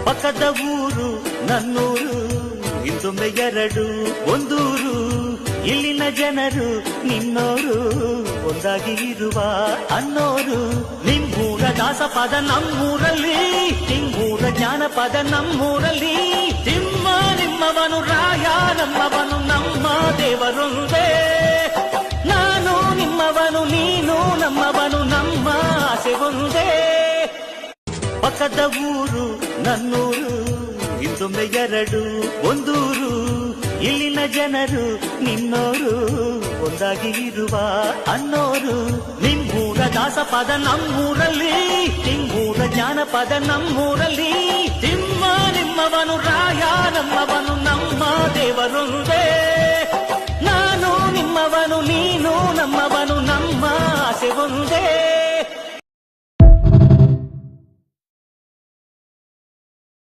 ಪಕ್ಕದ ಊರು ನನ್ನೂರು, ಹಿಂದೊಮ್ಮೆ ಎರಡು ಒಂದೂರು. ಇಲ್ಲಿನ ಜನರು ನಿನ್ನೋರು, ಒಂದಾಗಿ ಇರುವ ಅನ್ನೋರು. ನಿಮ್ಮೂರ ದಾಸಪದ ನಮ್ಮೂರಲ್ಲಿ, ನಿಮ್ಮೂರ ಜಾನಪದ ನಮ್ಮೂರಲ್ಲಿ. ತಿಮ್ಮ ನಿಮ್ಮವನು, ರಾಯ ನಮ್ಮವನು, ನಮ್ಮ ದೇವರೊಂದೇ. ನಾನು ನಿಮ್ಮವನು, ನೀನು ನಮ್ಮವನು, ನಮ್ಮ ಆಸೆ ಒಂದೇ. ಪಕ್ಕದ ಊರು ನನ್ನೂರು, ಹಿಂದೊಮ್ಮೆ ಎರಡು ಒಂದೂರು. ಇಲ್ಲಿನ ಜನರು ನಿನ್ನೋರು, ಒಂದಾಗಿ ಇರುವ ಅನ್ನೋರು. ನಿಮ್ಮೂರ ದಾಸಪದ ನಮ್ಮೂರಲ್ಲಿ, ನಿಮ್ಮೂರ ಜಾನಪದ ನಮ್ಮೂರಲ್ಲಿ. ತಿಮ್ಮ ನಿಮ್ಮವನು, ರಾಯ ನಮ್ಮವನು, ನಮ್ಮ ದೇವರೊಂದೇ.